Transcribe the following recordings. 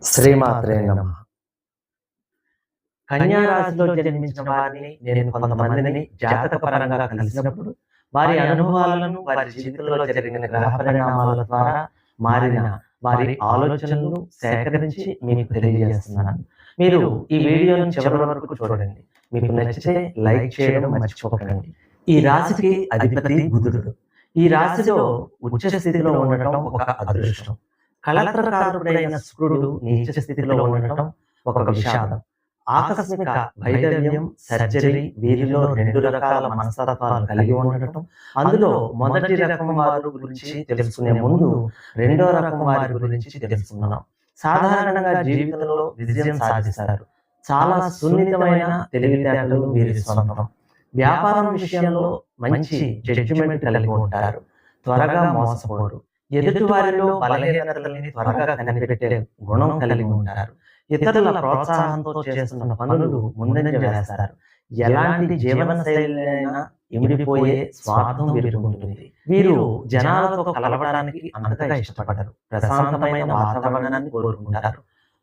శ్రీమాత్రే నమః. కన్యా రాశిలో జన్మించిన వారిని నేను కొంతమందిని జాతకపరంగా కలిసినప్పుడు, వారి అనుభవాలను, వారి జీవితంలో జరిగిన గ్రహ పరిణామాల ద్వారా మారిన వారి ఆలోచనలు సేకరించి మీకు తెలియజేస్తున్నాను. మీరు ఈ వీడియోను చివరి వరకు చూడండి. మీకు నచ్చితే లైక్ చేయడం మర్చిపోకండి. ఈ రాశికి అధిపతి బుధుడు. ఈ రాశిలో ఉచ్చ స్థితిలో ఉండటం ఒక అదృష్టం. కళత్రకారుడైన శుక్రుడు నీచ స్థితిలో ఉండటం ఒక విషాదం. ఆకస్మిక వైదవ్యం, సర్జరీ వీరిలో 2 రకాల మనస్తత్వాలు కలిగి ఉండటం. అందులో మొదటి రకం వారి గురించి తెలుసుకునే ముందు రెండో రకం వారి గురించి తెలుసుకుందాం. సాధారణంగా జీవితంలో విజయం సాధిస్తారు. చాలా సున్నితమైన తెలివితేటలు వీరి సొంతం. వ్యాపారం విషయంలో మంచి జడ్జిమెంట్ కలిగి ఉంటారు. త్వరగా మోసపోరు. ఎదుటి వారిలో బలహీనతలని త్వరగా కనిపెట్టే గుణం కలిగి ఉంటారు. ఇతరుల ప్రోత్సాహంతో చేస్తున్న పనులు ముందంజ వేస్తారు. ఎలాంటి జీవన శైలినైనా ఇమిడిపోయే స్వార్థం వీరికి ఉంటుంది. వీరు జనాలతో కలవడానికి అంతగా ఇష్టపడరు. ప్రశాంతమైన వాతావరణాన్ని కోరుకుంటారు.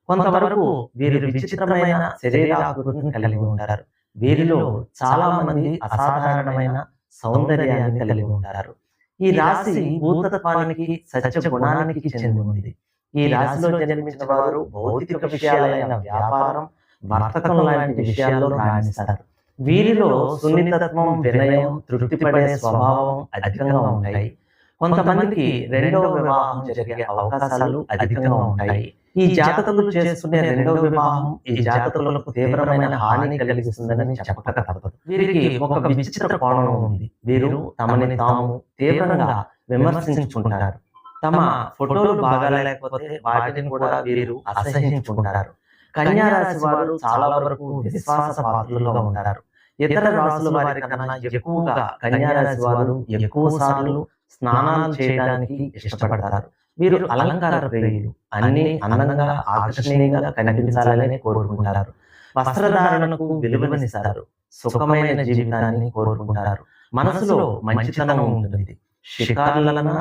కొంతవరకు వీరు విచిత్రమైన శరీరాకృతిని కలిగి ఉంటారు. వీరిలో చాలా మంది అసాధారణమైన సౌందర్యాన్ని కలిగి ఉంటారు. ఈ రాశి భూతత్వానికి సత్య గుణానికి చెందింది. ఈ రాశిలో జన్మించిన వారు భౌతిక విషయాలైన వ్యాపారం, వర్తకం లాంటి విషయాల్లో రాణిస్తారు. వీరిలో సున్నితత్వం, వినయం, తృప్తిపడే స్వభావం అధికంగా ఉంటాయి. కొంతమందికి రెండవ వివాహం జరిగే అవకాశాలు అధికంగా ఉంటాయి. ఈ జాతకులు చేసుకునే రెండవ వివాహం ఈ జాతకులకు తీవ్రమైన హాని కలిగిస్తుందని చెప్పక తప్పదు. వీరికి ఒక విచిత్ర కోణం ఉంది. వీరు తమని తాము తీవ్రంగా విమర్శించుకుంటారు. తమ ఫోటోలు బాగా లేకపోతే వాటిని కూడా వీరు అసహించుకుంటారు. కన్యా రాశి వారు చాలా వరకు విశ్వాస పాత్రులుగా ఉంటారు. ఇతర రాశుల వారి కన్నా ఎక్కువగా కన్యా రాశి వారు ఎక్కువ సార్లు స్నానాలు చేయడానికి ఇష్టపడతారు. వీరు అలంకార ప్రియులు. అన్ని అందంగా ఆకర్షణీయంగా కనిపించాలని కోరుకుంటారు. వస్త్రధారణకు విలువనిస్తారు. సుఖమైన జీవితాన్ని కోరుకుంటారు. మనసులో మంచితనం ఉంటుంది. షికారులన,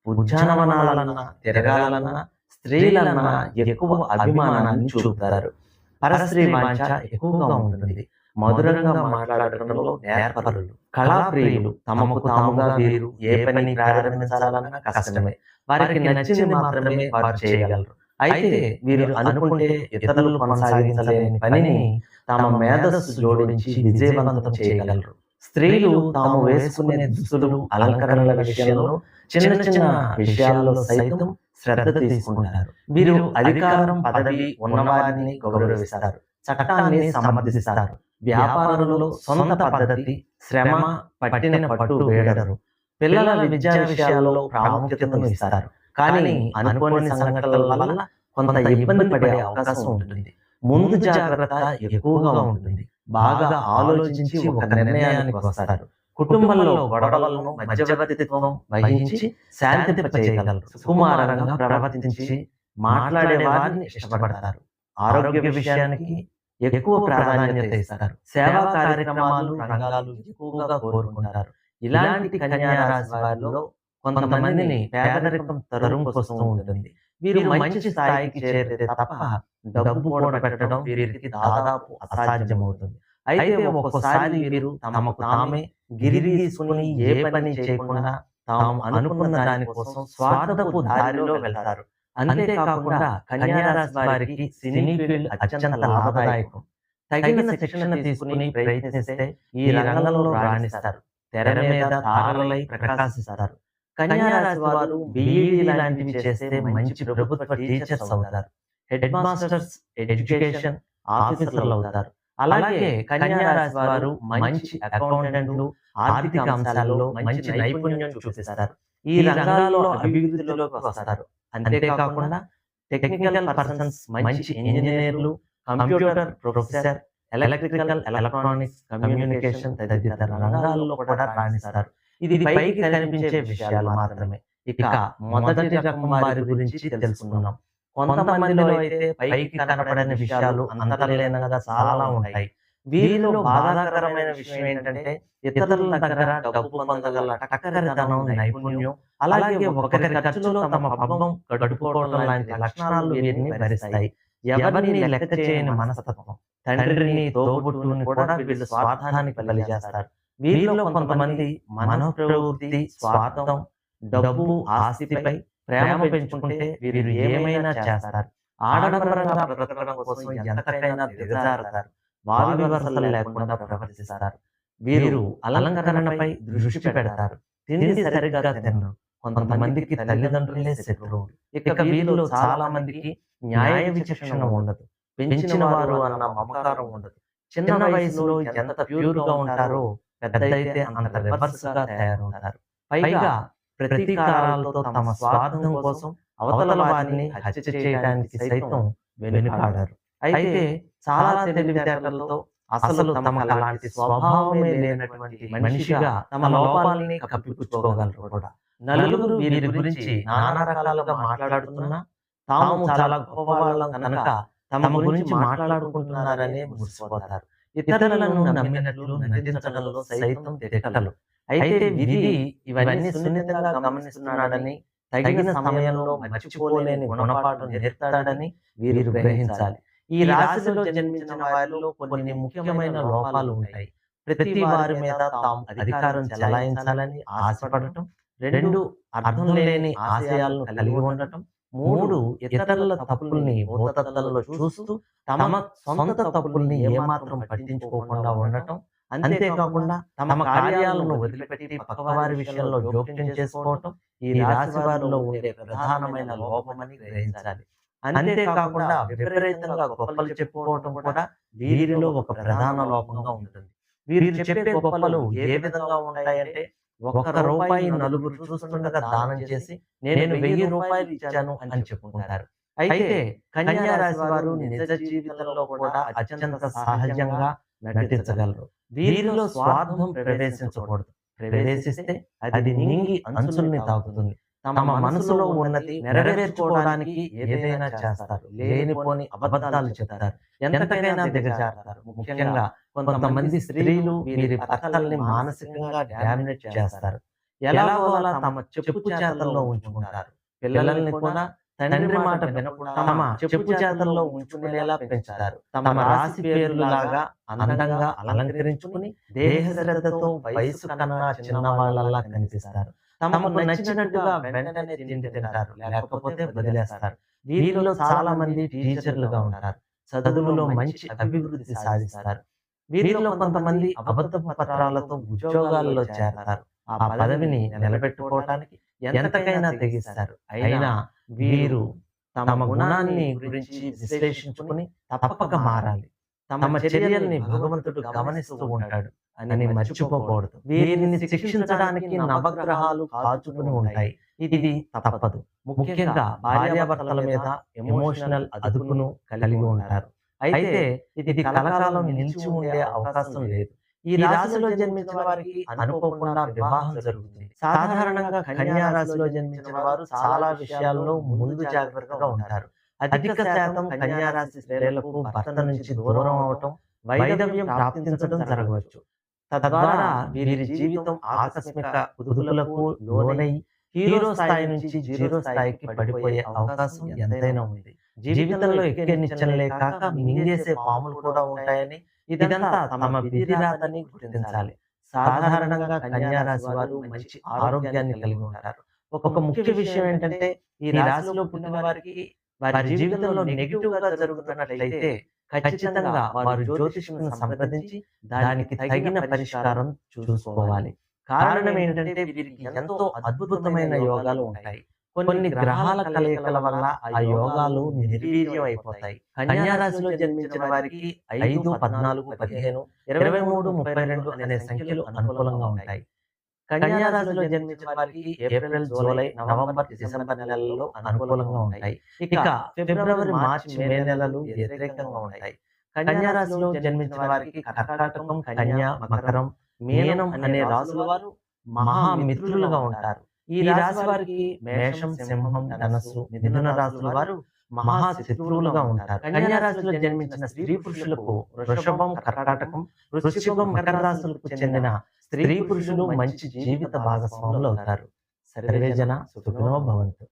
ఉద్యానవనాలన్నా, తిరగాలన్నా, స్త్రీలన్నా ఎక్కువ అభిమానాన్ని చూపుతారు. పరస్త్రీ వాంఛ ఎక్కువగా ఉంటుంది. మధురంగా మాట్లాడటంలో నేర్పరులు. కళాప్రియులు. తమకు తాముగా వీరు ఏ పని ప్రారంభించాలన్నా కష్టమే. వారికి నచ్చింది మాత్రమే వారు చేయగలరు. అయితే వీరు అనుకుంటే ఇతరులు కొనసాగించలేని పనిని తమ మేధస్సు జోడించి విజయవంతం చేయగలరు. స్త్రీలు తాము వేసుకునే దుస్తులు, అలంకరణల విషయంలో చిన్న చిన్న విషయాల్లో సైతం శ్రద్ధ తీసుకుంటారు. వీరు అధికారం, పదవి ఉన్నవారిని గౌరవిస్తారు. చట్టాన్ని సమర్థిస్తారు. వ్యాపారంలో సొంత పద్ధతి, శ్రమ పట్టిన పట్టు వేడరు. పిల్లల విద్యా విషయాల్లో ప్రాముఖ్యతను ఇస్తారు. కానీ అనుకోని సంఘటనల వల్ల కొంత ఇబ్బంది పడే అవకాశం ఉంటుంది. ముందు జాగ్రత్త ఎక్కువగా ఉంటుంది. బాగా ఆలోచించి ఒక నిర్ణయానికి వస్తారు. కుటుంబంలో గొడవలను మధ్యవర్తిత్వం వహించి శాంతింపచేయగలరు. సుకుమారంగా ప్రవర్తించి మాట్లాడే వారిని ఇష్టపడతారు. ఆరోగ్య విషయానికి ఎక్కువ ప్రాధాన్యత ఇస్తారు. సేవా కార్యక్రమాలు, రంగాలు ఎక్కువగా కోరుకుంటారు. ఇలాంటి కన్యా రాశి వారిలో కొంతమందిని పేదరికం తరుముకొస్తూ ఉంటుంది. వీరు మంచి స్థాయికి చేరితే తప్ప డబ్బు కూడబెట్టడం వీరికి దాదాపు అసాధ్యమవుతుంది. అయితే ఒక్కొక్కసారి వీరు తమకు తామే గిరి తీసుకుని ఏ పని చేయకుండా తాము అనుకున్న దానికోసం స్వార్థపు దారిలో వెళ్తారు. అంతేకాకుండా కన్యా రాశి వారికి సినీ ఫీల్డ్ అత్యంత లాభదాయకం. తగిన శిక్షణ తీసుకుని ప్రయత్నిస్తే ఈ రంగంలో రాణిస్తారు. తెర మీద తారలై ప్రకాశిస్తారు. కన్యా రాశి వారు బీఈడీ లాంటివి చేస్తే మంచి ప్రభుత్వ టీచర్స్ అవుతారు. హెడ్ మాస్టర్స్, ఎడ్యుకేషన్ ఆఫీసర్లు అవుతారు. అలాగే కన్యా రాశి వారు మంచి అకౌంటెంట్లు, ఆర్థిక అంశాలలో మంచి నైపుణ్యం చూపిస్తారు. ఈ రంగాల్లో అభివృద్ధిలోకి వస్తారు. అంతేకాకుండా టెక్నికల్ పర్సన్స్, మంచి ఇంజనీర్లు, computer professor, electrical, electronics, communication తదితర రంగాల్లో కూడా రాణిస్తారు. ఇది పైకి కనిపించే విషయాలు మాత్రమే. ఇక మొదటి రకం వారి గురించి తెలుసుకుందాం. కొంతమందిలో అయితే పైకి కనపడని విషయాలు అంతర్లీనంగా చాలా ఉంటాయి. వీరిలో బాధాకరమైన విషయం ఏంటంటే ఇతరుల దగ్గర డబ్బు పొందగల టక్కరితనం, నైపుణ్యం అలాగే ఒకరి ఖర్చులో తమ పబ్బం గడుపుకోవడం లాంటి లక్షణాలు వీరిని భరిస్తాయి. ఎవరిని లెక్క చేయని మనస్తత్వం, తండ్రిని తోబుట్టుని కూడా వీళ్ళు స్వార్థానికి బలి చేస్తారు. వీరిలో కొంతమంది మనోప్రవృత్తి, స్వార్థం, డబ్బు, ఆస్తిపై ప్రేమ పెంచుకుంటే వీరు ఏమైనా చేస్తారు. ఆడంబరంగా బ్రతకడం కోసం ఎంతకైనా దిగజారుతారు. వావి వరసలు లేకుండా ప్రవర్తిస్తారు. వీరు అలంకరణపై దృష్టి పెడతారు. తిండి సరిగ్గా తినరు. కొంతమందికి తల్లిదండ్రులే శత్రువులు. ఇక వీరిలో చాలా మందికి న్యాయ విచక్షణ ఉండదు. పెంచిన వారు అన్న మమకారం ఉండదు. చిన్న వయసులో ఎంత ప్యూర్ గా ఉంటారో పెద్దయితే అంత రివర్స్ గా తయారవుతారు. పైగా ప్రతీకారాలతో తమ స్వార్థం కోసం అవతల వారిని హత్య చేయడానికి సైతం వెనుకాడారు. అయితే చాలా తెలివితేటలతో అసలు తమకు అలాంటి స్వభావమే లేనటువంటి మనిషిగా తమ లోపాలని కప్పిపుచ్చుకోగలరు కూడా. నలుగురు వీరి గురించి నానా రకాలుగా మాట్లాడుతున్నా తాము చాలా గొప్పవాళ్ళం కనుక తమ గురించి మాట్లాడుకుంటున్నారనే మురిసిపోతారు. ఇతరులను నమ్మినట్లు నటించడంలో సైతం దిట్టలు. అయితే విధి ఇవన్నీ సున్నితంగా గమనిస్తున్నాడని, తగిన సమయంలో మర్చిపోలేని గుణపాఠం నేర్పుతాడని వీరు గ్రహించాలి. ఈ రాశిలో జన్మించిన వారిలో కొన్ని ముఖ్యమైన లోపాలు ఉంటాయి. ప్రతి వారి మీద తాము అధికారం చెలాయించాలని ఆశపడటం, 2 అర్థం లేని ఆశయాలను కలిగి ఉండటం, 3 ఇతరుల తప్పుల్ని భూతద్దంలో చూస్తూ తమ సొంత తప్పుల్ని ఏమాత్రం పట్టించుకోకుండా ఉండటం, అంతేకాకుండా తమ కార్యాలను వదిలిపెట్టి పక్కవారి విషయంలో జోక్యం చేసుకోవటం ఈ రాశి వారిలో ఉండే ప్రధానమైన లోపమని గ్రహించాలి. అంతేకాకుండా విపరీతంగా గొప్పలు చెప్పుకోవటం కూడా వీరిలో ఒక ప్రధాన లోపంగా ఉంటుంది. వీరు చెప్పే గొప్పలు ఏ విధంగా ఉంటాయంటే, ₹1 నలుగురు చూస్తుండగా దానం చేసి నేను ₹1000 ఇచ్చాను అని చెప్పుకుంటారు. అయితే కన్యా రాశి వారు నిజ జీవితంలో కూడా అత్యంత సహజంగా నటించగలరు. వీరిలో స్వార్థం ప్రవేశించకూడదు. ప్రవేశిస్తే అది నింగి అంచుల్ని తాకుతుంది. తమ మనసులో ఉన్నది నెరవేర్చుకోవడానికి ఏదైనా చేస్తారు. లేనిపోని అబద్ధాలు చెప్తారు. ఎంతకైనా దిగజారుతారు. ముఖ్యంగా కొంతమంది స్త్రీలు వీరి భర్తల్ని మానసికంగా డామినేట్ చేస్తారు. ఎలాగో అలా తమ చెప్పు చేతల్లో ఉంచుకుంటారు. పిల్లల్ని కూడా తండ్రి మాట వినకుండా తమ చెప్పు చేతల్లో ఉంచుకునేలా పెంచుతారు. తమ రాశి పేరులాగా అందంగా అలంకరించుకుని దేహ శ్రద్ధతో వయసు కన్నా చిన్నవాళ్ళలా కనిపిస్తారు. తమకు నచ్చినట్టుగా వెంటనే తిండి తింటారు, లేకపోతే వదిలేస్తారు. వీరిలో చాలా మంది టీచర్లుగా ఉంటారు. చదువులో మంచి అభివృద్ధి సాధిస్తారు. వీరిలో కొంతమంది అబద్ధపు పత్రాలతో ఉద్యోగాల్లో చేరతారు. ఆ పదవిని నిలబెట్టుకోవటానికి ఎంతకైనా తెగిస్తారు. అయినా వీరు తమ గుణాన్ని గురించి విశ్లేషించుకుని తప్పక మారాలి. తమ చర్యల్ని భగవంతుడు గమనిస్తూ ఉంటాడు అని మర్చిపోకూడదు. వీరిని శిక్షించడానికి నవగ్రహాలు కాచుకుని ఉంటాయి. ఇది తప్పదు. ముఖ్యంగా భార్యాభర్తల మీద ఎమోషనల్ అదుపును కలిగి ఉంటారు. అయితే ఇది కలకాలం నిలిచి ఉండే అవకాశం లేదు. ఈ రాశిలో జన్మించిన వారికి అనుకోకుండా వివాహం జరుగుతుంది. సాధారణంగా కన్యా రాశిలో జన్మించిన వారు చాలా విషయాల్లో ముందు జాగ్రత్తగా ఉంటారు. అధిక శాతం కన్యా రాశి స్త్రీలకు భర్త నుంచి దూరం అవటం, వైధవ్యం ప్రాప్తించడం జరగవచ్చు. తద్వారా వీరి జీవితం ఆకస్మిక కుదుపులకు లోనై హీరో స్థాయి నుంచి జీరో స్థాయికి పడిపోయే అవకాశం ఎంతైనా ఉంది. జీవితంలో ఎక్కే నిశ్చలే కాక మింగేసే పాములు కూడా ఉంటాయని, ఇదంతా తమ విధిరాతని గుర్తించాలి. సాధారణంగా కన్యా రాశి వారు మంచి ఆరోగ్యాన్ని కలిగి ఉంటారు. ఒక ముఖ్య విషయం ఏంటంటే, ఈ రాశిలో పుట్టిన వారికి వారి జీవితంలో నెగిటివ్ గా జరుగుతున్నట్లయితే ఖచ్చితంగా వారు జ్యోతిష్కులను సంప్రదించి దానికి తగిన పరిష్కారం చూసుకోవాలి. కారణం ఏంటంటే, వీరికి ఎంతో అద్భుతమైన యోగాలు ఉంటాయి. కొన్ని గ్రహాల కలయికల వల్ల ఆ యోగాలు నిర్వీర్యం అయిపోతాయి. కన్యా రాశిలో జన్మించిన వారికి 5, 14, 15, 23, 32 అనే సంఖ్యలు అనుకూలంగా ఉంటాయి. కన్యా రాశిలో జన్మించిన వారికి ఏప్రిల్, జూలై, నవంబర్, డిసెంబర్ నెలల్లో అనుకూలంగా ఉంటాయి. ఇక ఫిబ్రవరి, మార్చి, మే నెలలు వ్యతిరేకంగా ఉంటాయి. కన్యా రాశిలో జన్మించిన వారికి కర్కాటకం, కన్యా, మకరం, మీనం అనే రాశుల వారు మహామిత్రులుగా ఉంటారు. ఈ రాశి వారికి మేషం, సింహం, ధనస్సు, మిథున రాశుల వారు మహా శత్రువులుగా ఉంటారు. కన్యా రాశిలో జన్మించిన స్త్రీ పురుషులకు వృషభం, కర్కాటకం, వృశ్చికం, మకర రాశులకు చెందిన స్త్రీ పురుషులు మంచి జీవిత భాగస్వాములు అవుతారు. సర్వే జన సుఖినో భవంతు.